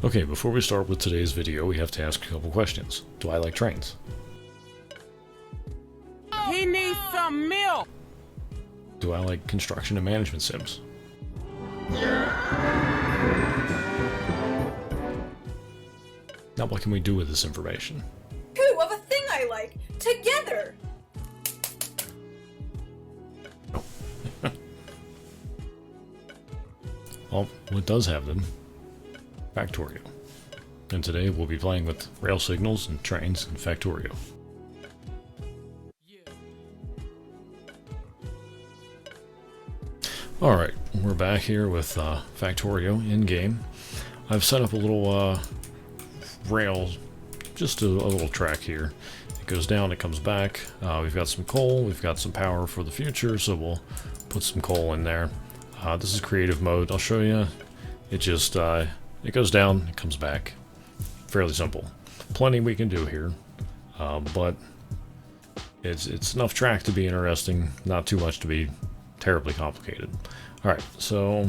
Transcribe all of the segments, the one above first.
Okay, before we start with today's video, we have to ask a couple questions. Do I like trains? He needs some milk. Do I like construction and management sims? Now what can we do with this information? Two of a thing I like, together! Well, it does have them. Factorio. And today we'll be playing with rail signals and trains in Factorio. Alright, we're back here with Factorio in-game. I've set up a little rail, just a little track here. It goes down, it comes back. We've got some coal, we've got some power for the future, so we'll put some coal in there. This is creative mode. I'll show you. It just, it goes down, it comes back. Fairly simple. Plenty we can do here, but it's enough track to be interesting, not too much to be terribly complicated. Alright, so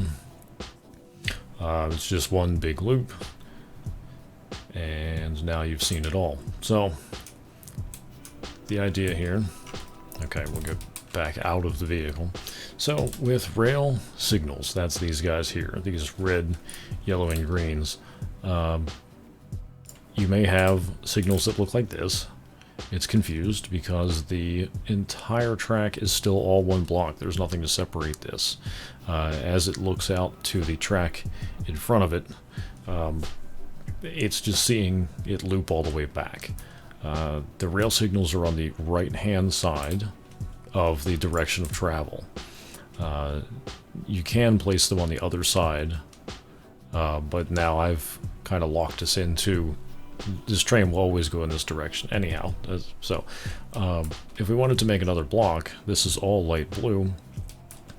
it's just one big loop, and now you've seen it all. So the idea here, okay, we'll get back out of the vehicle. So with rail signals, that's these guys here, these red, yellow, and greens. You may have signals that look like this. It's confused because the entire track is still all one block. There's nothing to separate this. As it looks out to the track in front of it, it's just seeing it loop all the way back. The rail signals are on the right-hand side of the direction of travel. You can place them on the other side, but now I've kind of locked us into this train will always go in this direction anyhow. So if we wanted to make another block, this is all light blue.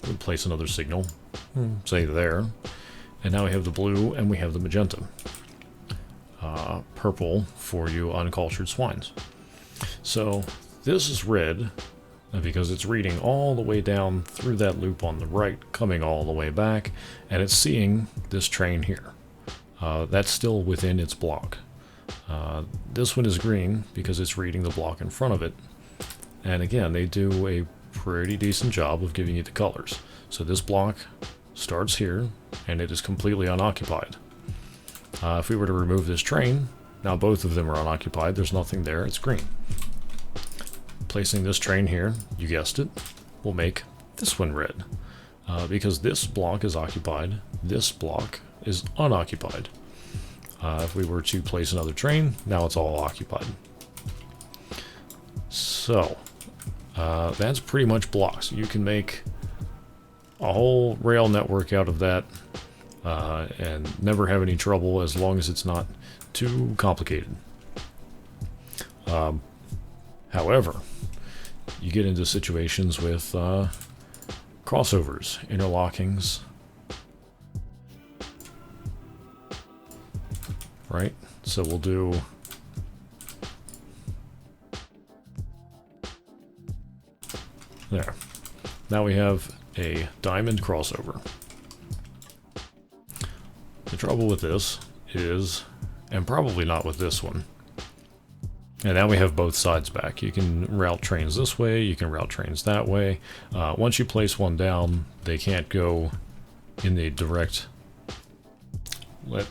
We'd place another signal, say there, and now we have the blue and we have the magenta. Purple for you uncultured swines. So this is red because it's reading all the way down through that loop on the right, coming all the way back, and it's seeing this train here. That's still within its block. This one is green because it's reading the block in front of it. And again, they do a pretty decent job of giving you the colors. So this block starts here, and it is completely unoccupied. If we were to remove this train, now both of them are unoccupied, there's nothing there, it's green. Placing this train here, you guessed it, will make this one red. Because this block is occupied, this block is unoccupied. If we were to place another train, now it's all occupied. So, that's pretty much blocks. You can make a whole rail network out of that and never have any trouble as long as it's not too complicated. However, you get into situations with crossovers, interlockings, right? So we'll do there. Now we have a diamond crossover. The trouble with this is, and probably not with this one, and now we have both sides back. You can route trains this way, you can route trains that way. Once you place one down, they can't go in the direct.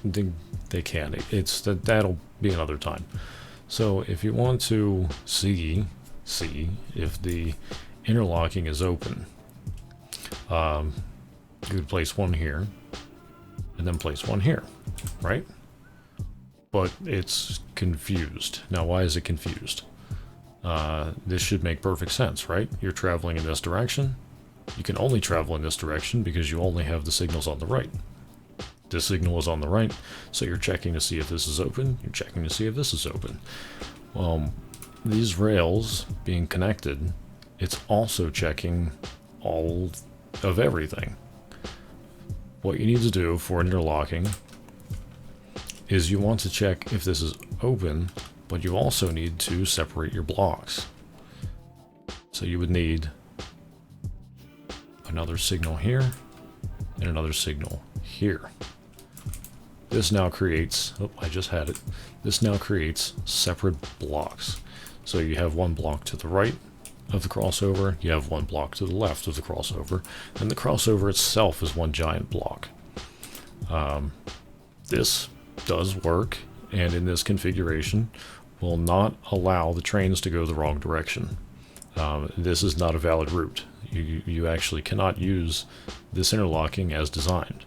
They can. That'll be another time. So if you want to see if the interlocking is open, you could place one here and then place one here, right? But it's confused. Now, why is it confused? This should make perfect sense, right? You're traveling in this direction. You can only travel in this direction because you only have the signals on the right. This signal is on the right, so you're checking to see if this is open, you're checking to see if this is open. These rails being connected, it's also checking all of everything. What you need to do for interlocking is you want to check if this is open, but you also need to separate your blocks. So you would need another signal here and another signal here. this now creates, oh, I just had it. This now creates separate blocks. So you have one block to the right of the crossover, you have one block to the left of the crossover, and the crossover itself is one giant block. This does work, and in this configuration will not allow the trains to go the wrong direction. This is not a valid route. You actually cannot use this interlocking as designed,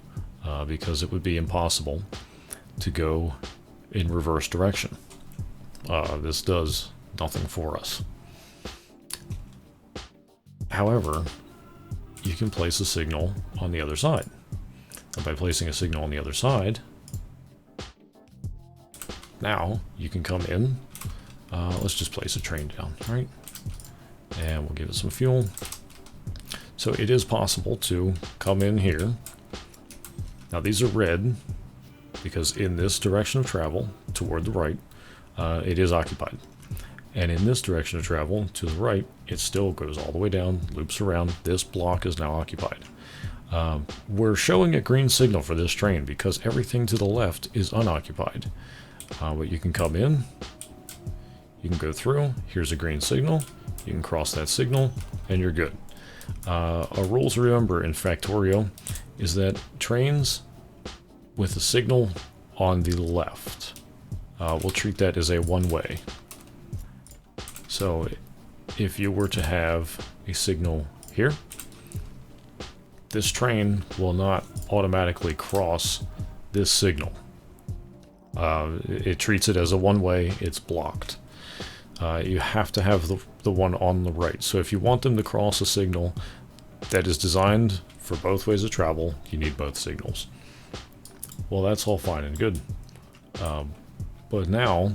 because it would be impossible to go in reverse direction. This does nothing for us. However, you can place a signal on the other side. And by placing a signal on the other side, now you can come in. Let's just place a train down, right? And we'll give it some fuel. So it is possible to come in here. Now these are red because in this direction of travel toward the right, it is occupied. And in this direction of travel to the right, it still goes all the way down, loops around. This block is now occupied. We're showing a green signal for this train because everything to the left is unoccupied. But you can come in, you can go through, here's a green signal, you can cross that signal, and you're good. A rule to remember in Factorio is that trains with a signal on the left, we'll treat that as a one-way. So if you were to have a signal here, this train will not automatically cross this signal. It treats it as a one-way, it's blocked. You have to have the one on the right. So if you want them to cross a signal that is designed for both ways of travel, you need both signals. Well, that's all fine and good. But now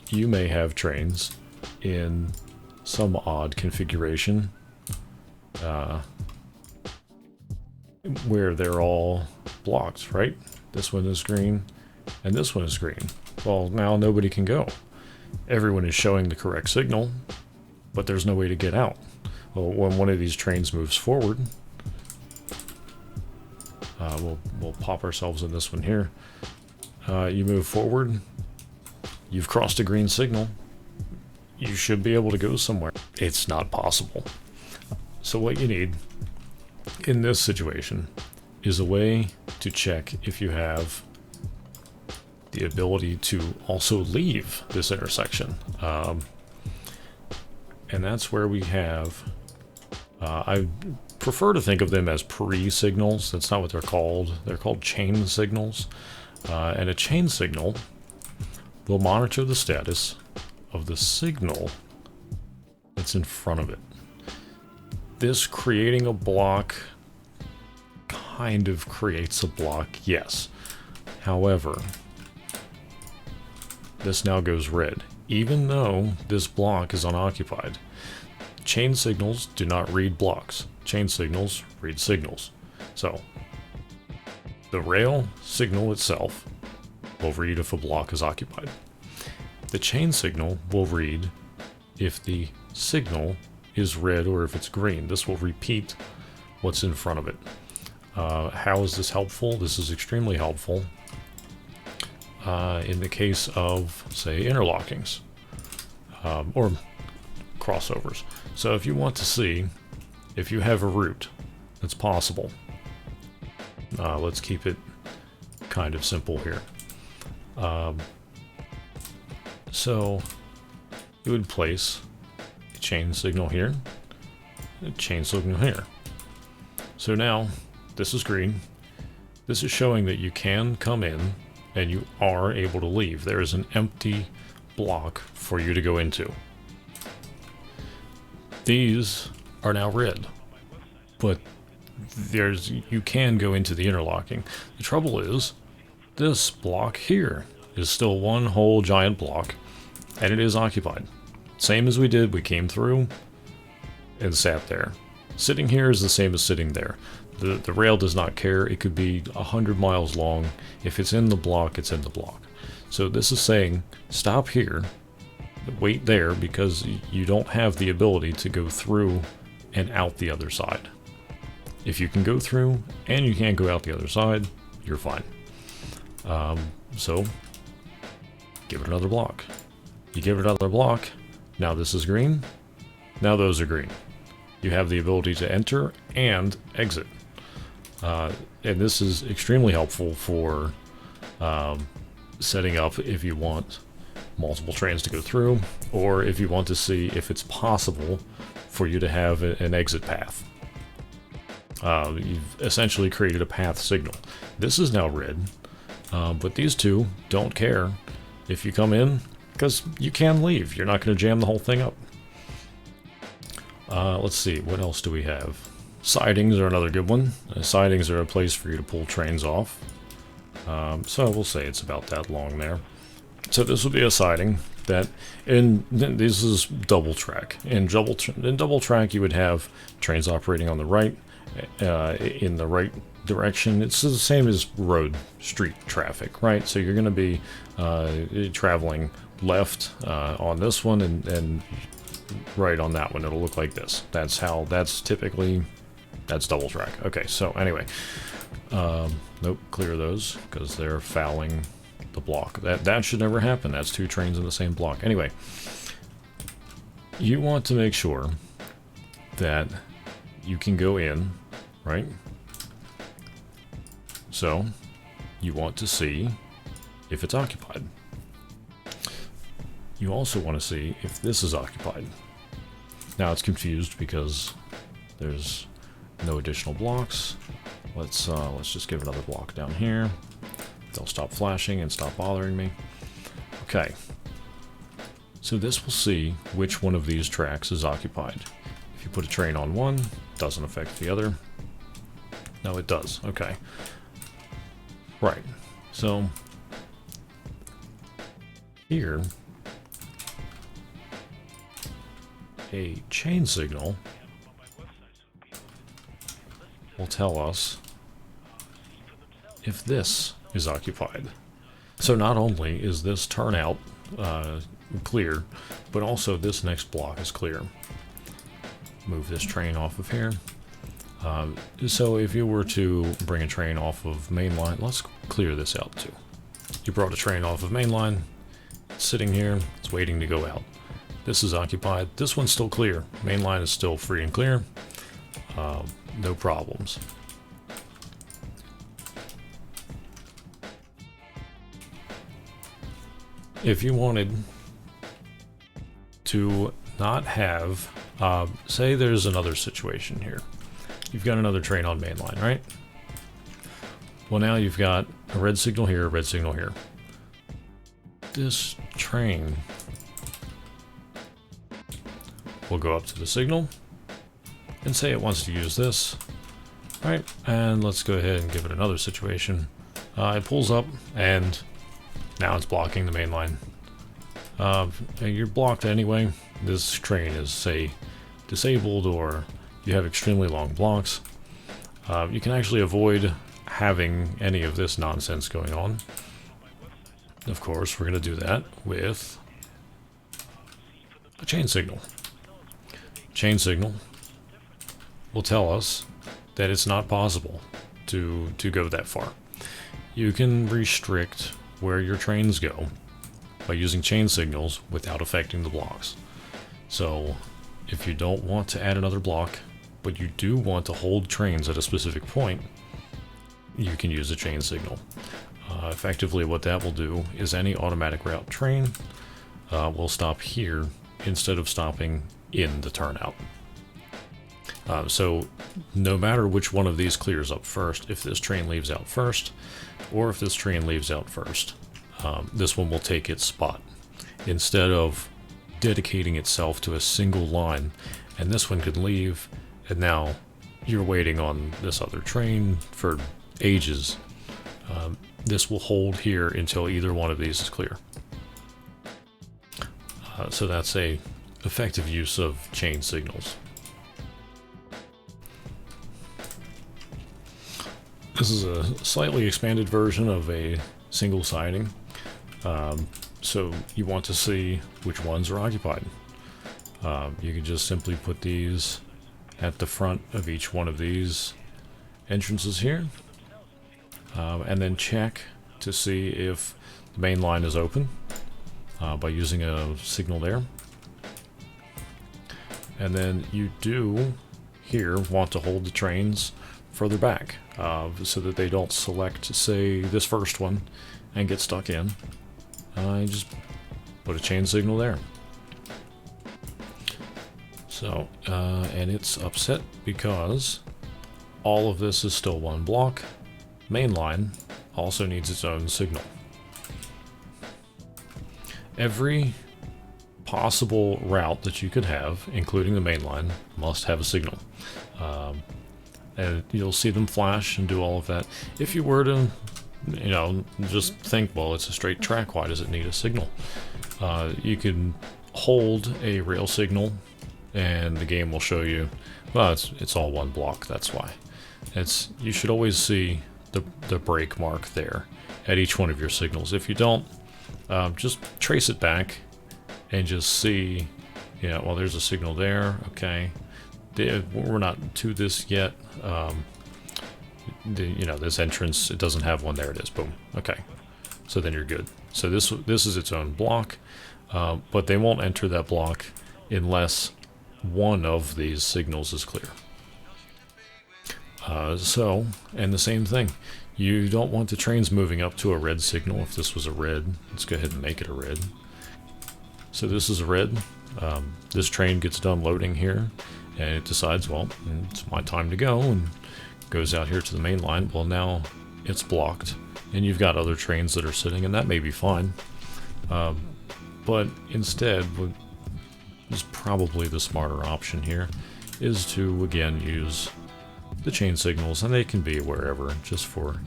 you may have trains in some odd configuration where they're all blocked, right? This one is green and this one is green. Well, now nobody can go. Everyone is showing the correct signal, but there's no way to get out. Well, when one of these trains moves forward, we'll pop ourselves in this one here. You move forward, you've crossed a green signal, you should be able to go somewhere. It's not possible. So what you need in this situation is a way to check if you have the ability to also leave this intersection. And that's where we have, I prefer to think of them as pre-signals. That's not what they're called. They're called chain signals. And a chain signal will monitor the status of the signal that's in front of it. This creating a block kind of creates a block, yes. However, this now goes red, even though this block is unoccupied. Chain signals do not read blocks. Chain signals read signals. So, the rail signal itself will read if a block is occupied. The chain signal will read if the signal is red or if it's green. This will repeat what's in front of it. How is this helpful? This is extremely helpful in the case of, say, interlockings or crossovers. So if you want to see if you have a route that's possible, let's keep it kind of simple here. So you would place a chain signal here, a chain signal here. So now this is green. This is showing that you can come in and you are able to leave. There is an empty block for you to go into. These are now red, but you can go into the interlocking. The trouble is, this block here is still one whole giant block, and it is occupied. Same as we did, we came through and sat there. Sitting here is the same as sitting there. The rail does not care. It could be 100 miles long. If it's in the block, it's in the block. So this is saying, stop here, wait there, because you don't have the ability to go through and out the other side. If you can go through and you can't go out the other side, you're fine. So give it another block. You give it another block. Now this is green. Now those are green. You have the ability to enter and exit. And this is extremely helpful for setting up if you want multiple trains to go through, or if you want to see if it's possible for you to have an exit path. You've essentially created a path signal. This is now red, but these two don't care if you come in, because you can leave. You're not going to jam the whole thing up. Let's see, what else do we have? Sidings are another good one. Sidings are a place for you to pull trains off. So we'll say it's about that long there. So this would be a siding that, and this is double track. In double track, you would have trains operating on the right, in the right direction. It's the same as street traffic, right? So you're going to be traveling left on this one, and right on that one. It'll look like this. That's double track. Okay, so anyway, nope, clear those because they're fouling the block. That should never happen. That's two trains in the same block. Anyway, you want to make sure that you can go in, right? So you want to see if it's occupied. You also want to see if this is occupied. Now it's confused because there's no additional blocks. Let's just give another block down here. They'll stop flashing and stop bothering me. Okay. So this will see which one of these tracks is occupied. If you put a train on one, it doesn't affect the other. No, it does. Okay. Right. So here, a chain signal will tell us if this is occupied. So not only is this turnout clear, but also this next block is clear. Move this train off of here. So if you were to bring a train off of mainline, let's clear this out too. You brought a train off of mainline, it's sitting here, it's waiting to go out. This is occupied. This one's still clear. Mainline is still free and clear. No problems. If you wanted to not have, say there's another situation here. You've got another train on mainline, right? Well, now you've got a red signal here, a red signal here. This train will go up to the signal and say it wants to use this, right? And let's go ahead and give it another situation. It pulls up and now it's blocking the main line. You're blocked anyway. This train is, say, disabled, or you have extremely long blocks. You can actually avoid having any of this nonsense going on. Of course, we're going to do that with a chain signal. Chain signal will tell us that it's not possible to go that far. You can restrict where your trains go by using chain signals without affecting the blocks. So if you don't want to add another block, but you do want to hold trains at a specific point, you can use a chain signal. Effectively what that will do is any automatic route train will stop here instead of stopping in the turnout. So no matter which one of these clears up first, if this train leaves out first, or if this train leaves out first, this one will take its spot instead of dedicating itself to a single line, and this one could leave, and now you're waiting on this other train for ages. This will hold here until either one of these is clear. So that's a effective use of chain signals. This is a slightly expanded version of a single siding. So you want to see which ones are occupied. You can just simply put these at the front of each one of these entrances here, and then check to see if the main line is open by using a signal there. And then you do here want to hold the trains further back so that they don't select, say, this first one and get stuck in. You just put a chain signal there. So, and it's upset because all of this is still one block. Main line also needs its own signal. Every possible route that you could have, including the main line, must have a signal. And you'll see them flash and do all of that. If you were to, you know, just think, well, it's a straight track, why does it need a signal? You can hold a rail signal and the game will show you, well, it's all one block, that's why. You should always see the break mark there at each one of your signals. If you don't, just trace it back and just see, yeah, well, there's a signal there, okay. We're not to this yet. You know, this entrance, it doesn't have one, there it is, boom, okay. So then you're good. So this is its own block, but they won't enter that block unless one of these signals is clear. And the same thing, you don't want the trains moving up to a red signal. If this was a red, let's go ahead and make it a red. So this is a red. This train gets done loading here, and it decides, well, it's my time to go, and goes out here to the main line. Well, now it's blocked, and you've got other trains that are sitting, and that may be fine. But instead, what is probably the smarter option here is to, again, use the chain signals, and they can be wherever. Just for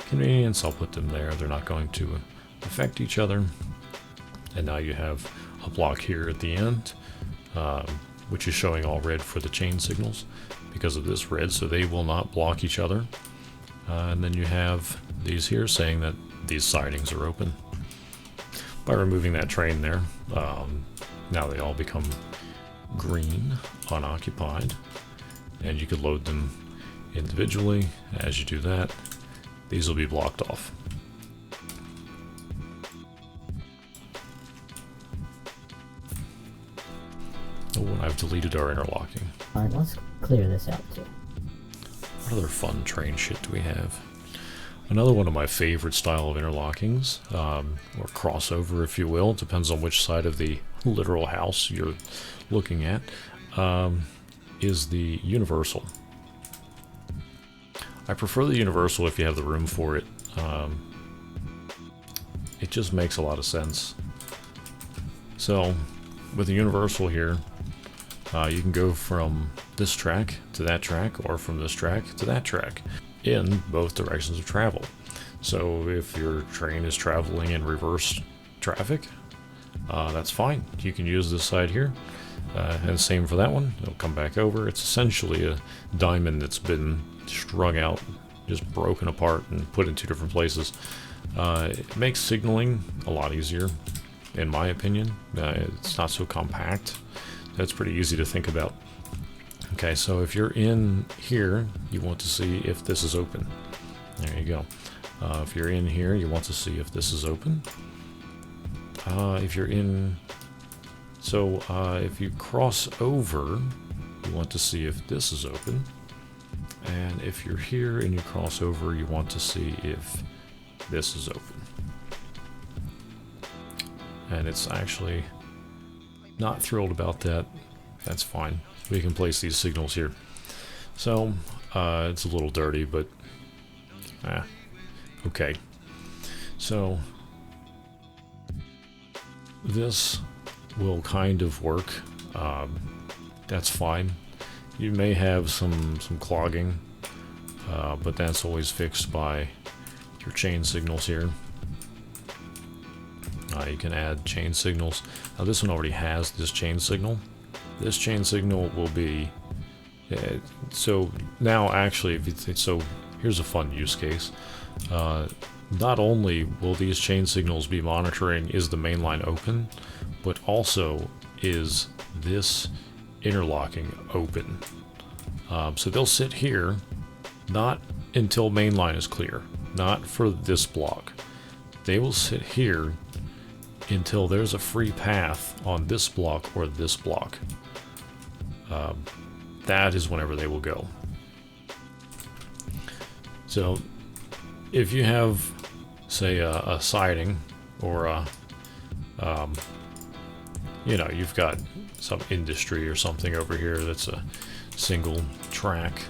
convenience, I'll put them there. They're not going to affect each other. And now you have a block here at the end, which is showing all red for the chain signals because of this red, so they will not block each other. And then you have these here saying that these sidings are open. By removing that train there, now they all become green, unoccupied, and you could load them individually. As you do that, these will be blocked off. Oh, and I've deleted our interlocking. Alright, let's clear this out too. What other fun train shit do we have? Another one of my favorite style of interlockings, or crossover if you will, depends on which side of the literal house you're looking at, is the universal. I prefer the universal if you have the room for it. It just makes a lot of sense. So, with the universal here, you can go from this track to that track, or from this track to that track, in both directions of travel. So if your train is traveling in reverse traffic, that's fine. You can use this side here, and same for that one. It'll come back over. It's essentially a diamond that's been strung out, just broken apart and put in two different places. It makes signaling a lot easier, in my opinion. It's not so compact. That's pretty easy to think about. Okay, so if you're in here, you want to see if this is open. There you go. If you're in here, you want to see if this is open. If you're in... So, if you cross over, you want to see if this is open. And if you're here and you cross over, you want to see if this is open. And it's actually not thrilled about that. That's fine. We can place these signals here. So, it's a little dirty, but okay. So, this will kind of work. That's fine. You may have some clogging, but that's always fixed by your chain signals here. You can add chain signals. Now this one already has this chain signal. This chain signal will be... so now actually, so here's a fun use case. Not only will these chain signals be monitoring is the main line open, but also is this interlocking open. So they'll sit here, not until main line is clear, not for this block. they will sit here until there's a free path on this block or this block. That is whenever they will go. So if you have, say, a siding or a, you know, you've got some industry or something over here that's a single track,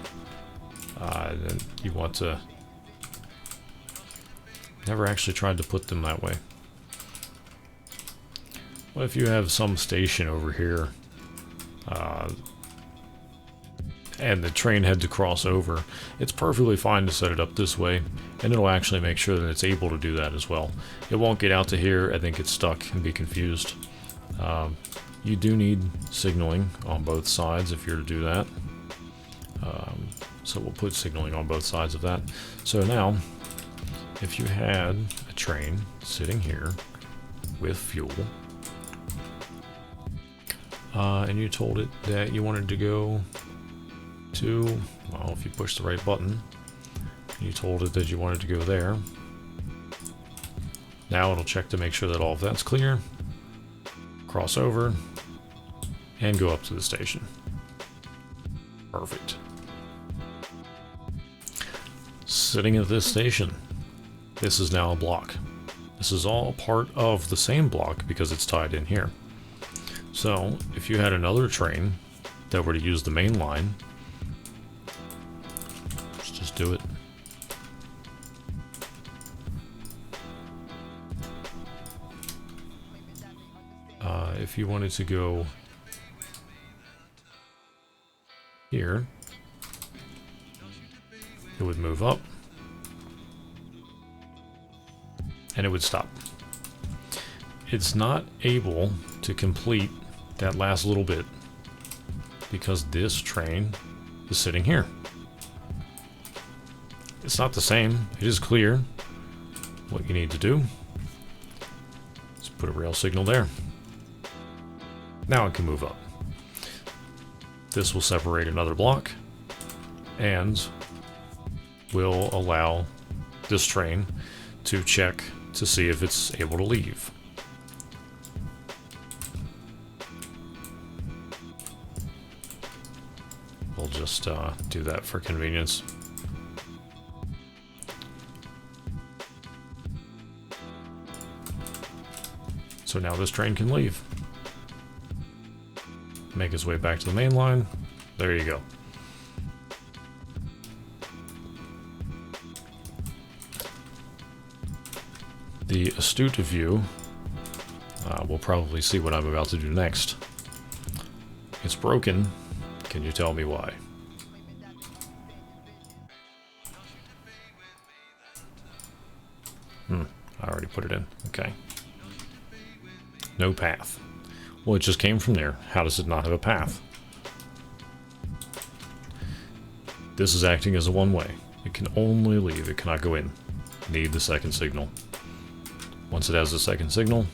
and you want to, never actually tried to put them that way. Well, if you have some station over here, and the train had to cross over, it's perfectly fine to set it up this way, and it'll actually make sure that it's able to do that as well. It won't get out to here and then get stuck and be confused. You do need signaling on both sides if you're to do that. So we'll put signaling on both sides of that. So now, if you had a train sitting here with fuel, and you told it that you wanted to go to, well, if you push the right button, you told it that you wanted to go there. Now it'll check to make sure that all of that's clear, cross over, and go up to the station. Perfect. Sitting at this station, this is now a block. This is all part of the same block because it's tied in here. So if you had another train that were to use the main line, let's just do it. If you wanted to go here, it would move up and it would stop. It's not able to complete that last little bit because this train is sitting here. It's not the same. It is clear. What you need to do is put a rail signal there. Now it can move up. This will separate another block and will allow this train to check to see if it's able to leave. We'll just do that for convenience. So now this train can leave. Make his way back to the main line. There you go. The astute of you will probably see what I'm about to do next. It's broken. Can you tell me why? I already put it in. Okay. No path. Well, it just came from there. How does it not have a path? This is acting as a one-way. It can only leave. It cannot go in. Need the second signal. Once it has the second signal,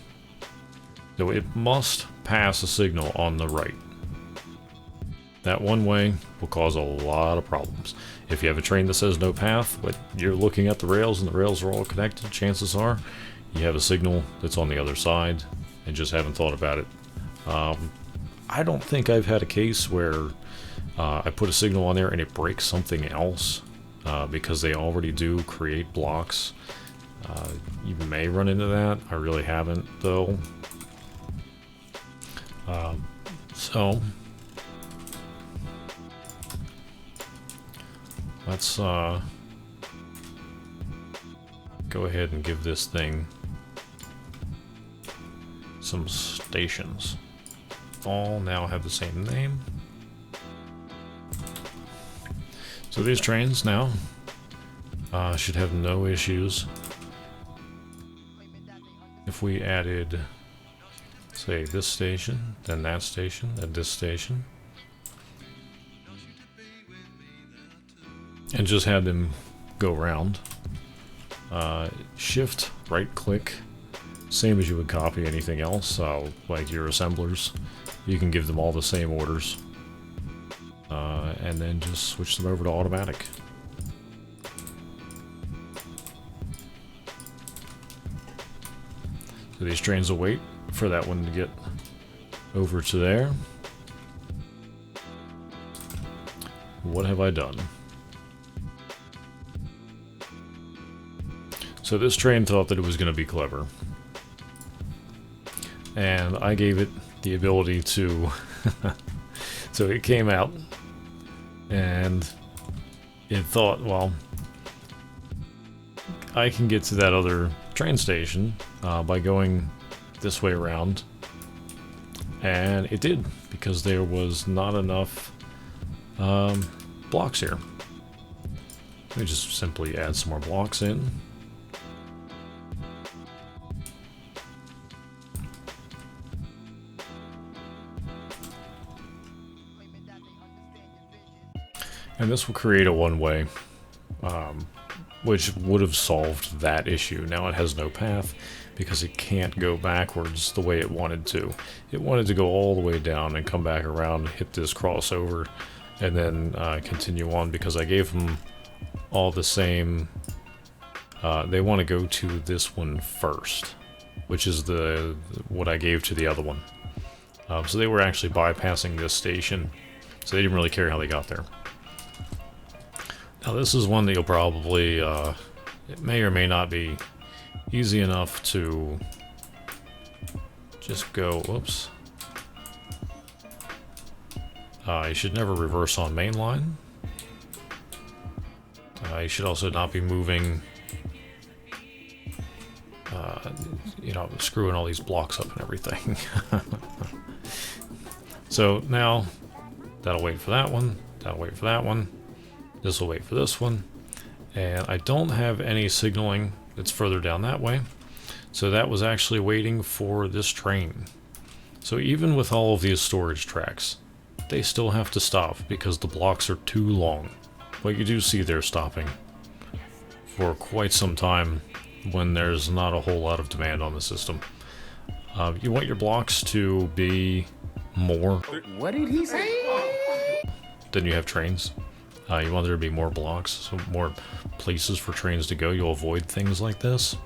so it must pass a signal on the right. That one way will cause a lot of problems. If you have a train that says no path, but you're looking at the rails and the rails are all connected, chances are you have a signal that's on the other side and just haven't thought about it. I don't think I've had a case where I put a signal on there and it breaks something else because they already do create blocks. You may run into that. I really haven't, though. So let's go ahead and give this thing some stations. All now have the same name. So these trains now should have no issues. If we added, say, this station, then that station, then this station, and just had them go around, shift, right click, same as you would copy anything else, like your assemblers. You can give them all the same orders, and then just switch them over to automatic. So these trains will wait for that one to get over to there. What have I done? So this train thought that it was going to be clever. And I gave it the ability to... So it came out and it thought, well, I can get to that other train station by going this way around. And it did, because there was not enough blocks here. Let me just simply add some more blocks in. And this will create a one-way, which would have solved that issue. Now it has no path because it can't go backwards the way it wanted to. It wanted to go all the way down and come back around, hit this crossover, and then continue on, because I gave them all the same. They want to go to this one first, which is what I gave to the other one. So they were actually bypassing this station, so they didn't really care how they got there. Now this is one that you'll probably, it may or may not be easy enough to just go, whoops. You should never reverse on main line. You should also not be moving, you know, screwing all these blocks up and everything. So now, that'll wait for that one, that'll wait for that one. This will wait for this one, and I don't have any signaling that's further down that way, so that was actually waiting for this train. So even with all of these storage tracks, they still have to stop because the blocks are too long. But you do see they're stopping for quite some time when there's not a whole lot of demand on the system. You want your blocks to be more. What did he say? Than you have trains. You want there to be more blocks, so more places for trains to go. You'll avoid things like this.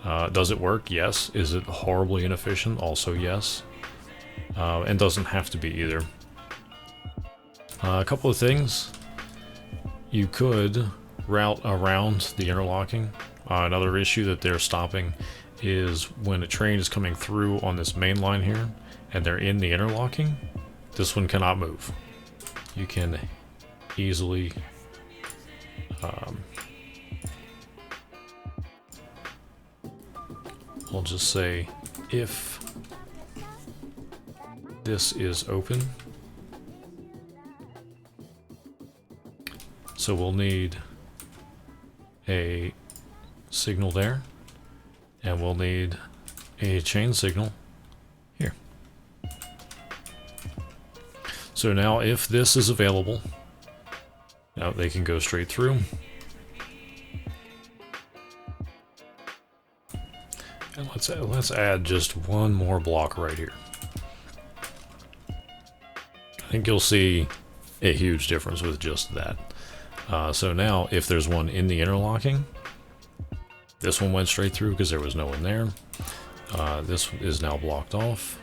Does it work? Yes. Is it horribly inefficient? Also yes. And doesn't have to be either. A couple of things. You could route around the interlocking. Another issue that they're stopping is when a train is coming through on this main line here, and they're in the interlocking, this one cannot move. You can easily I'll just say if this is open, so we'll need a signal there, and we'll need a chain signal here. So now if this is available, now they can go straight through. And let's add just one more block right here. I think you'll see a huge difference with just that. So now if there's one in the interlocking, this one went straight through because there was no one there. This is now blocked off.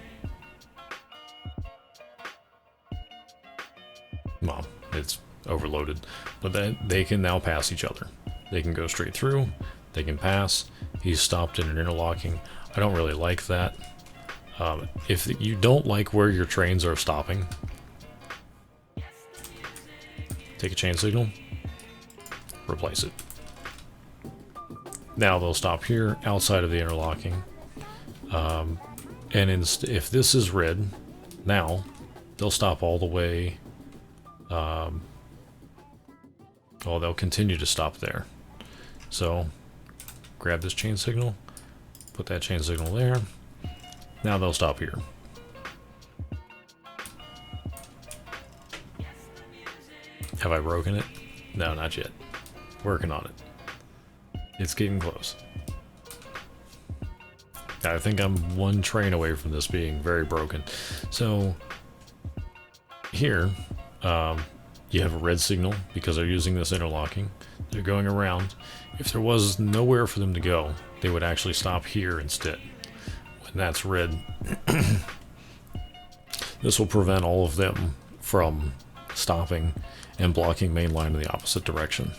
Well, it's overloaded, but they can now pass each other. They can go straight through, they can pass. He's stopped in an interlocking. I don't really like that. If you don't like where your trains are stopping, take a chain signal, replace it. Now they'll stop here outside of the interlocking. And if this is red, now they'll stop all the way. Well, they'll continue to stop there. So grab this chain signal, put that chain signal there. Now they'll stop here. Have I broken it? No, not yet. Working on it. It's getting close. I think I'm one train away from this being very broken. So here, you have a red signal because they're using this interlocking. They're going around. If there was nowhere for them to go, they would actually stop here instead. and that's red. This will prevent all of them from stopping and blocking main line in the opposite direction.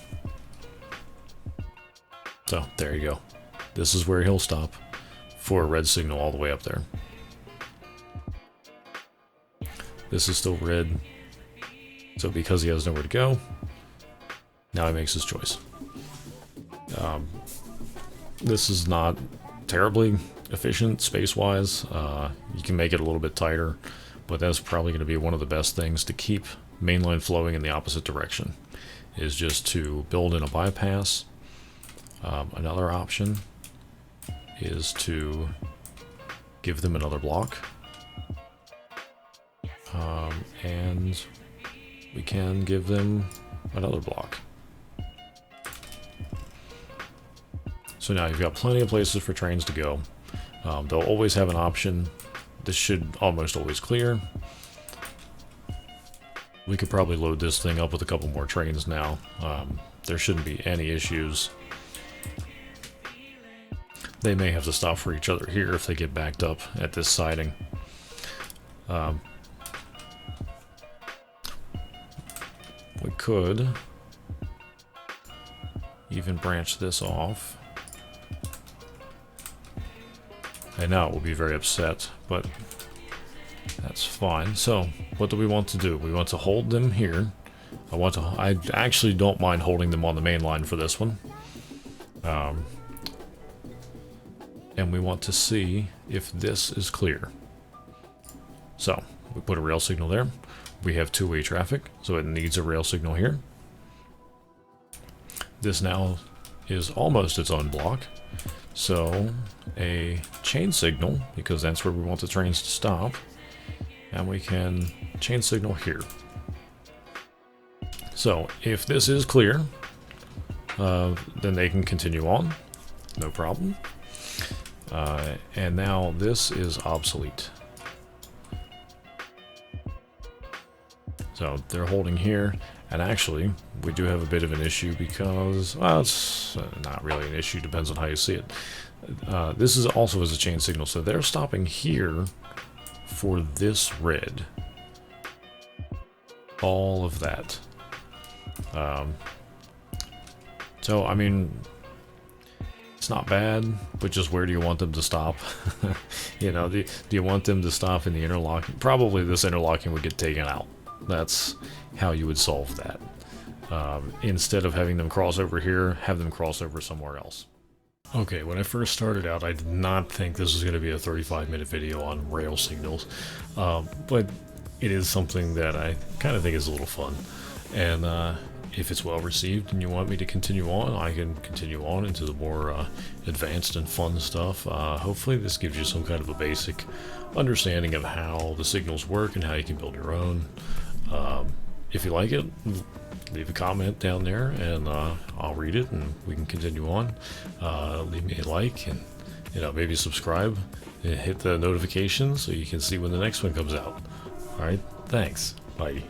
So there you go. This is where he'll stop for a red signal all the way up there. This is still red. So because he has nowhere to go, now he makes his choice. This is not terribly efficient space-wise. You can make it a little bit tighter, but that's probably going to be one of the best things to keep mainline flowing in the opposite direction, is just to build in a bypass. Another option is to give them another block. And we can give them another block. So now you've got plenty of places for trains to go. They'll always have an option. This should almost always clear. We could probably load this thing up with a couple more trains now. There shouldn't be any issues. They may have to stop for each other here if they get backed up at this siding. We could even branch this off. I know it will be very upset, but that's fine. So, what do we want to do? We want to hold them here. I actually don't mind holding them on the main line for this one. And we want to see if this is clear. So, we put a rail signal there. We have two-way traffic, so it needs a rail signal here. This now is almost its own block. So, a chain signal, because that's where we want the trains to stop. And we can chain signal here. So, if this is clear, then they can continue on. No problem. And now this is obsolete. So they're holding here, and actually we do have a bit of an issue because, well, it's not really an issue, depends on how you see it. This is also as a chain signal, so they're stopping here for this red. All of that. So, I mean, it's not bad, but just where do you want them to stop? You know, do you want them to stop in the interlocking? Probably this interlocking would get taken out. That's how you would solve that. Instead of having them cross over here, have them cross over somewhere else. Okay, when I first started out, I did not think this was going to be a 35-minute video on rail signals, but it is something that I kind of think is a little fun. And if it's well received and you want me to continue on, I can continue on into the more advanced and fun stuff. Hopefully this gives you some kind of a basic understanding of how the signals work and how you can build your own. If you like it, leave a comment down there and I'll read it and we can continue on. Leave me a like and maybe subscribe and hit the notifications so you can see when the next one comes out. Alright, thanks. Bye.